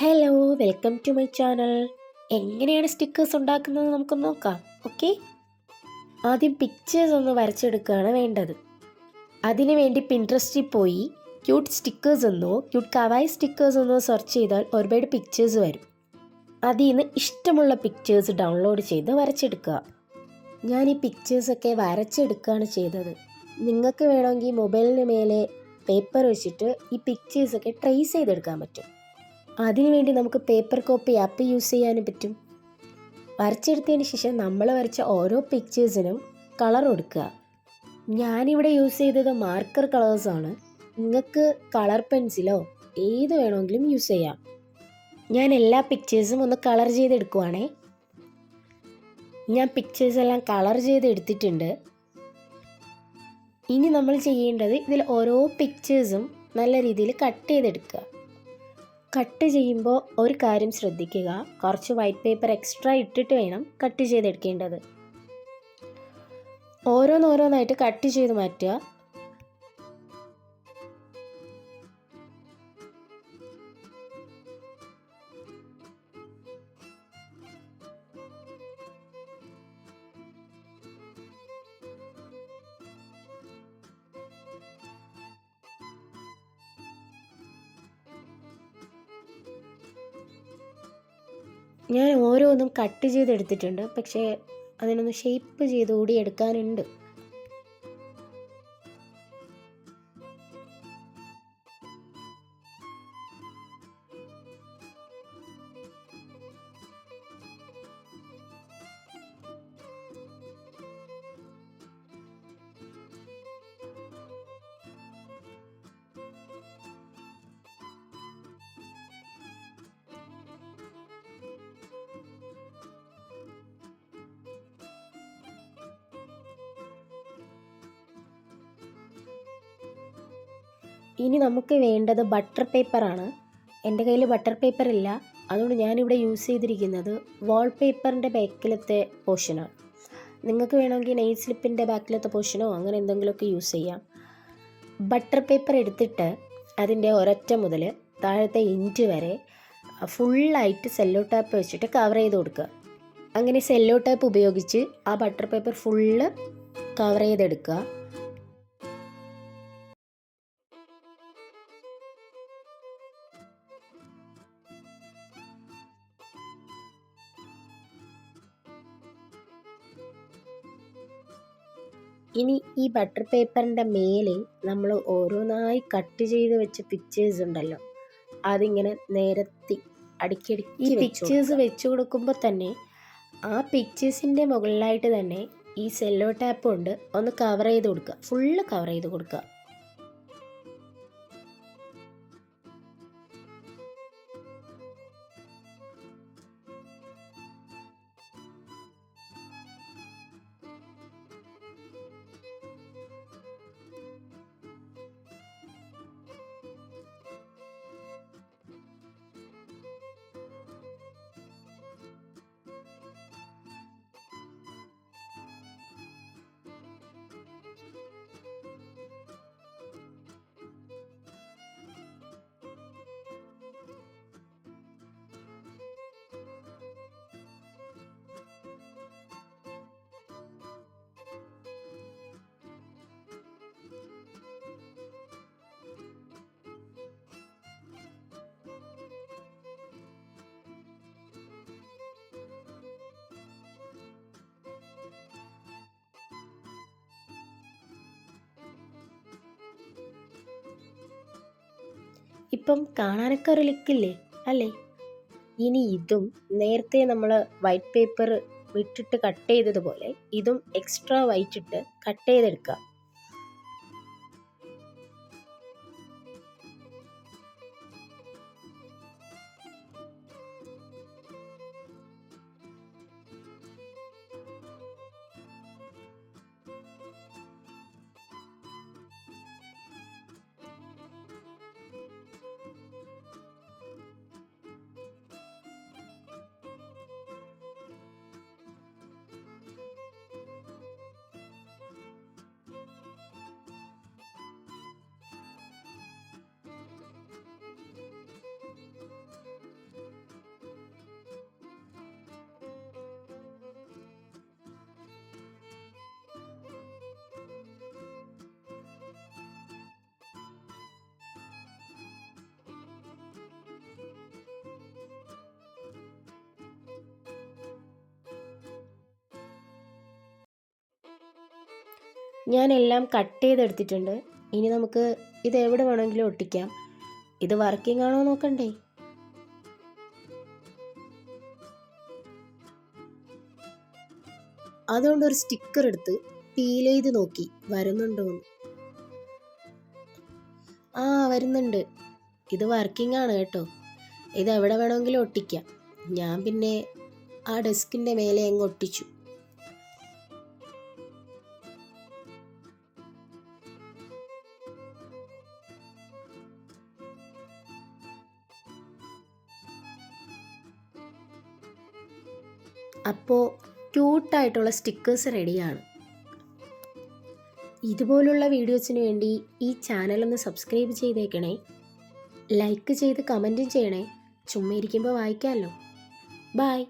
Hello, welcome to my channel. എങ്ങനെയാണ് stickers ഉണ്ടാക്കുന്നത് നമുക്കൊന്ന് നോക്കാം. ഓക്കെ, ആദ്യം പിക്ചേഴ്സ് ഒന്ന് വരച്ചെടുക്കുകയാണ് വേണ്ടത്. അതിനു വേണ്ടി പിൻട്രസ്റ്റിൽ പോയി ക്യൂട്ട് സ്റ്റിക്കേഴ്സ് എന്നോ ക്യൂട്ട് കവായി സ്റ്റിക്കേഴ്സ് എന്നോ സെർച്ച് ചെയ്താൽ ഒരുപാട് പിക്ചേഴ്സ് വരും. അതിൽ നിന്ന് ഇഷ്ടമുള്ള പിക്ചേഴ്സ് ഡൗൺലോഡ് ചെയ്ത് വരച്ചെടുക്കുക. ഞാൻ ഈ പിക്ചേഴ്സൊക്കെ വരച്ചെടുക്കുകയാണ് ചെയ്തത്. നിങ്ങൾക്ക് വേണമെങ്കിൽ മൊബൈലിന് മേലെ പേപ്പർ വെച്ചിട്ട് ഈ പിക്ചേഴ്സൊക്കെ ട്രേസ് ചെയ്തെടുക്കാൻ പറ്റും. അതിനുവേണ്ടി നമുക്ക് പേപ്പർ കോപ്പി ആപ്പ് യൂസ് ചെയ്യാനും പറ്റും. വരച്ചെടുത്തതിന് ശേഷം നമ്മൾ വരച്ച ഓരോ പിക്ചേഴ്സിനും കളർ കൊടുക്കുക. ഞാനിവിടെ യൂസ് ചെയ്തത് മാർക്കർ കളേഴ്സാണ്. നിങ്ങൾക്ക് കളർ പെൻസിലോ ഏത് വേണമെങ്കിലും യൂസ് ചെയ്യാം. ഞാൻ എല്ലാ പിക്ചേഴ്സും ഒന്ന് കളർ ചെയ്തെടുക്കുവാണേ. ഞാൻ പിക്ചേഴ്സ് എല്ലാം കളർ ചെയ്തെടുത്തിട്ടുണ്ട്. ഇനി നമ്മൾ ചെയ്യേണ്ടത് ഇതിൽ ഓരോ പിക്ചേഴ്സും നല്ല രീതിയിൽ കട്ട് ചെയ്തെടുക്കുക. കട്ട് ചെയ്യുമ്പോൾ ഒരു കാര്യം ശ്രദ്ധിക്കുക, കുറച്ച് വൈറ്റ് പേപ്പർ എക്സ്ട്രാ ഇട്ടിട്ട് വേണം കട്ട് ചെയ്തെടുക്കേണ്ടത്. ഓരോന്നോരോന്നായിട്ട് കട്ട് ചെയ്ത് മാറ്റുക. ഞാൻ ഓരോന്നും കട്ട് ചെയ്തെടുത്തിട്ടുണ്ട്, പക്ഷേ അതിനൊന്ന് ഷേപ്പ് ചെയ്ത് കൂടി എടുക്കാനുണ്ട്. ഇനി നമുക്ക് വേണ്ടത് ബട്ടർ പേപ്പറാണ്. എൻ്റെ കയ്യിൽ ബട്ടർ പേപ്പർ ഇല്ല, അതുകൊണ്ട് ഞാനിവിടെ യൂസ് ചെയ്തിരിക്കുന്നത് വാൾപേപ്പറിൻ്റെ ബാക്കിലത്തെ പോർഷനാണ്. നിങ്ങൾക്ക് വേണമെങ്കിൽ നെയിൽ സ്ലിപ്പിൻ്റെ ബാക്കിലത്തെ പോർഷനോ അങ്ങനെ എന്തെങ്കിലുമൊക്കെ യൂസ് ചെയ്യാം. ബട്ടർ പേപ്പർ എടുത്തിട്ട് അതിൻ്റെ ഒരറ്റം മുതൽ താഴത്തെ ഇഞ്ച് വരെ ഫുള്ളായിട്ട് സെല്ലോ ടാപ്പ് വെച്ചിട്ട് കവർ ചെയ്ത് കൊടുക്കുക. അങ്ങനെ സെല്ലോ ടാപ്പ് ഉപയോഗിച്ച് ആ ബട്ടർ പേപ്പർ ഫുള്ള് കവർ ചെയ്തെടുക്കുക. ഇനി ഈ ബട്ടർ പേപ്പറിൻ്റെ മേലെ നമ്മൾ ഓരോന്നായി കട്ട് ചെയ്ത് വെച്ച പിക്ചേഴ്സ് ഉണ്ടല്ലോ, അതിങ്ങനെ നിരത്തി അടുക്കിയടുക്കി ഈ പിക്ചേഴ്സ് വെച്ച് കൊടുക്കുമ്പോൾ തന്നെ ആ പിക്ചേഴ്സിൻ്റെ മുകളിലായിട്ട് തന്നെ ഈ സെല്ലോ ടാപ്പ് കൊണ്ട് ഒന്ന് കവർ ചെയ്ത് കൊടുക്കുക, ഫുള്ള് കവർ ചെയ്ത് കൊടുക്കുക. ഇപ്പം കാണാനൊക്കെ ഒരു ലുക്കില്ലേ അല്ലേ? ഇനി ഇതും നേരത്തെ നമ്മൾ വൈറ്റ് പേപ്പർ വിട്ടിട്ട് കട്ട് ചെയ്തതുപോലെ ഇതും എക്സ്ട്രാ വൈറ്റ് ഇട്ട് കട്ട് ചെയ്തെടുക്കുക. ഞാനെല്ലാം കട്ട് ചെയ്തെടുത്തിട്ടുണ്ട്. ഇനി നമുക്ക് ഇത് എവിടെ വേണമെങ്കിലും ഒട്ടിക്കാം. ഇത് വർക്കിംഗ് ആണോ നോക്കണ്ടേ? അതുകൊണ്ട് ഒരു സ്റ്റിക്കർ എടുത്ത് പീൽ ചെയ്ത് നോക്കി വരുന്നുണ്ടോന്ന്. ആ, വരുന്നുണ്ട്. ഇത് വർക്കിംഗ് ആണ് കേട്ടോ. ഇത് എവിടെ വേണമെങ്കിലും ഒട്ടിക്കാം. ഞാൻ പിന്നെ ആ ഡെസ്കിൻ്റെ മേലെ അങ്ങ് ഒട്ടിച്ചു. അപ്പോൾ ക്യൂട്ടായിട്ടുള്ള സ്റ്റിക്കേഴ്സ് റെഡിയാണ്. ഇതുപോലുള്ള വീഡിയോസിന് വേണ്ടി ഈ ചാനലൊന്ന് സബ്സ്ക്രൈബ് ചെയ്തേക്കണേ. ലൈക്ക് ചെയ്ത് കമൻറ്റും ചെയ്യണേ. ചുമ്മാ ഇരിക്കുമ്പോൾ വായിക്കാമല്ലോ. ബായ്.